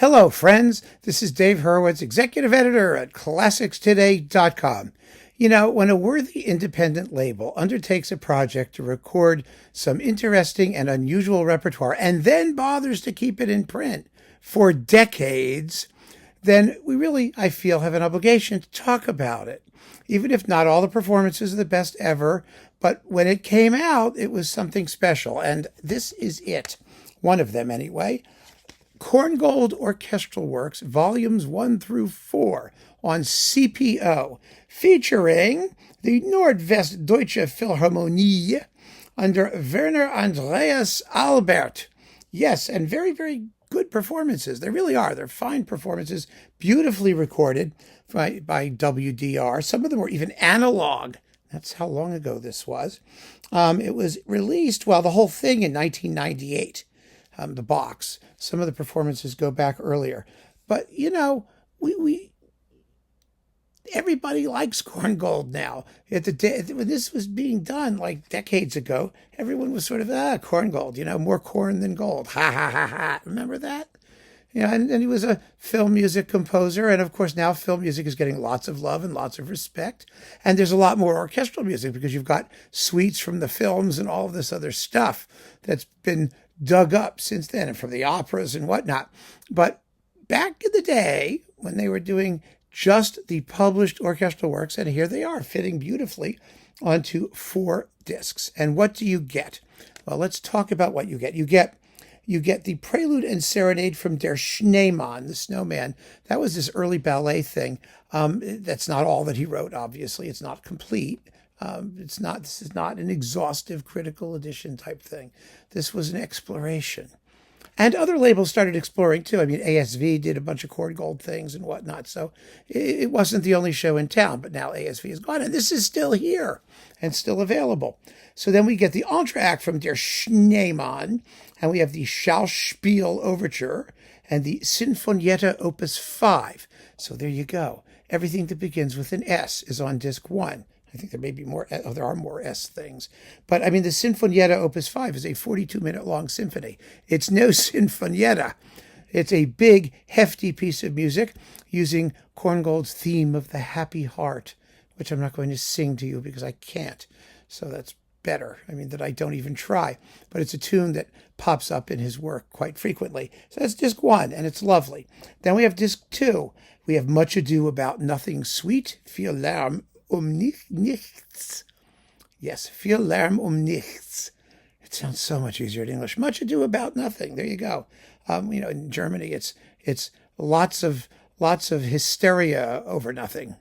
Hello, friends. This is Dave Hurwitz, executive editor at ClassicsToday.com. You know, when a worthy independent label undertakes a project to record some interesting and unusual repertoire and then bothers to keep it in print for decades, then we really, I feel, have an obligation to talk about it. Even if not all the performances are the best ever, but when it came out, it was something special. And this is it. One of them, anyway. Korngold Orchestral Works, Volumes 1 through 4 on CPO, featuring the Nordwestdeutsche Philharmonie under Werner, Andreas, Albert. Yes, and very, very good performances. They really are. They're fine performances, beautifully recorded by WDR. Some of them were even analog. That's how long ago this was. It was released, well, the whole thing in 1998. The box. Some of the performances go back earlier. But, you know, we everybody likes Corngold now. When this was being done, like decades ago, everyone was sort of, Corngold, you know, more corn than gold. Ha, ha, ha, ha. Remember that? You know, and he was a film music composer. And, of course, now film music is getting lots of love and lots of respect. And there's a lot more orchestral music because you've got suites from the films and all of this other stuff that's been dug up since then, and from the operas and whatnot. But back in the day, when they were doing just the published orchestral works, and here they are, fitting beautifully onto 4 discs. And what do you get? Well, let's talk about what you get. You get the Prelude and Serenade from Der Schneemann, the Snowman. That was this early ballet thing. That's not all that he wrote, obviously. It's not complete. This is not an exhaustive critical edition type thing. This was an exploration. And other labels started exploring too. I mean, ASV did a bunch of Corngold things and whatnot. So it wasn't the only show in town, but now ASV is gone and this is still here and still available. So then we get the entr'acte from Der Schneemann, and we have the Schauspiel Overture and the Sinfonietta Opus 5. So there you go. Everything that begins with an S is on disc 1. I think there may be more, there are more S things. But I mean, the Sinfonietta Opus 5 is a 42-minute long symphony. It's no Sinfonietta. It's a big, hefty piece of music using Corngold's theme of the happy heart, which I'm not going to sing to you because I can't. So that's better. I mean, that I don't even try. But it's a tune that pops up in his work quite frequently. So that's disc 1, and it's lovely. Then we have disc 2. We have Much Ado About Nothing Sweet, Viel Lärm nichts. Yes, viel Lärm nichts. It sounds so much easier in English. Much Ado About Nothing. There you go. You know, in Germany, it's lots of hysteria over nothing.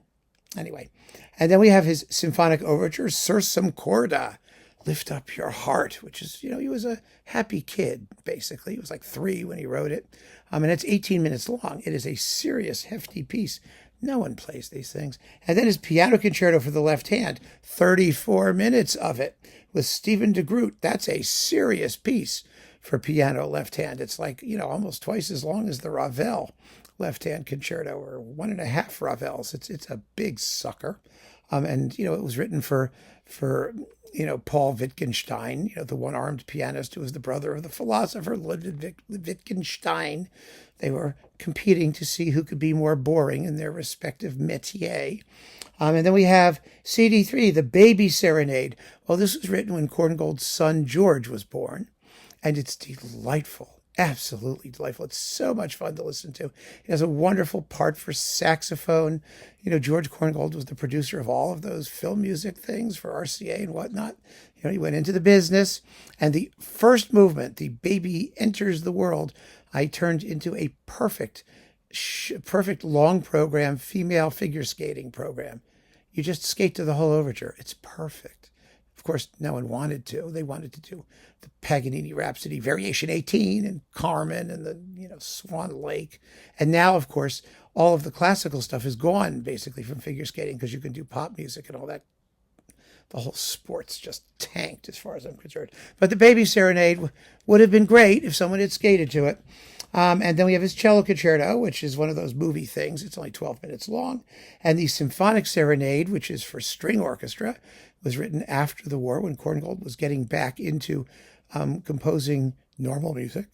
Anyway, and then we have his symphonic overture, Sursum Corda, Lift Up Your Heart, which is, you know, he was a happy kid, basically. He was like 3 when he wrote it. And it's 18 minutes long. It is a serious, hefty piece. No one plays these things. And then his piano concerto for the left hand, 34 minutes of it with Stephen de Groot. That's a serious piece for piano left hand. It's like, you know, almost twice as long as the Ravel left hand concerto, or 1.5 Ravels. It's a big sucker. And, you know, it was written for you know, Paul Wittgenstein, you know, the one-armed pianist who was the brother of the philosopher Ludwig Wittgenstein. They were competing to see who could be more boring in their respective métier. And then we have CD3, the Baby Serenade. Well, this was written when Corngold's son George was born, and it's delightful. Absolutely delightful. It's so much fun to listen to. It has a wonderful part for saxophone. You know, George Corngold was the producer of all of those film music things for RCA and whatnot. You know, he went into the business, and the first movement, the baby enters the world, I turned into a perfect long program, female figure skating program. You just skate to the whole overture. It's perfect. Of course, no one wanted to. They wanted to do the Paganini Rhapsody Variation 18 and Carmen and the, you know, Swan Lake. And now, of course, all of the classical stuff is gone basically from figure skating because you can do pop music and all that. The whole sport's just tanked as far as I'm concerned. But the Baby Serenade would have been great if someone had skated to it. And then we have his cello concerto, which is one of those movie things. It's only 12 minutes long. And the Symphonic Serenade, which is for string orchestra, was written after the war when Corngold was getting back into composing normal music,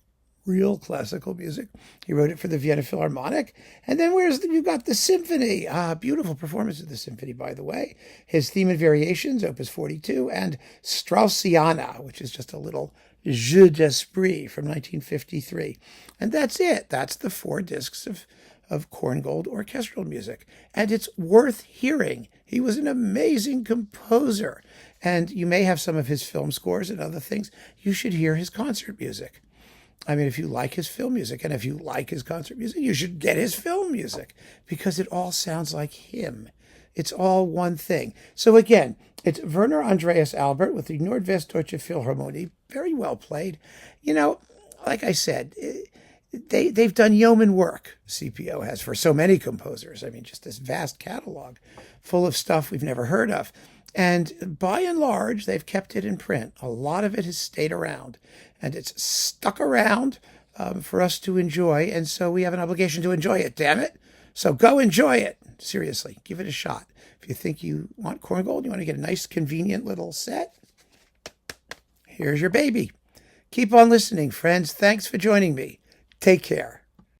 real classical music. He wrote it for the Vienna Philharmonic. And then you've got the symphony. Beautiful performance of the symphony, by the way. His Theme and Variations, Opus 42, and Straussiana, which is just a little jeu d'esprit from 1953. And that's it. That's the 4 discs of Korngold orchestral music. And it's worth hearing. He was an amazing composer. And you may have some of his film scores and other things. You should hear his concert music. I mean, if you like his film music and if you like his concert music, you should get his film music because it all sounds like him. It's all one thing. So again, it's Werner Andreas Albert with the Nordwestdeutsche Philharmonie. Very well played. You know, like I said, they've done yeoman work, CPO has, for so many composers. I mean, just this vast catalog full of stuff we've never heard of. And by and large, they've kept it in print. A lot of it has stayed around, and it's stuck around for us to enjoy. And so we have an obligation to enjoy it, damn it. So go enjoy it. Seriously, give it a shot. If you think you want Corngold, you want to get a nice, convenient little set, here's your baby. Keep on listening, friends. Thanks for joining me. Take care.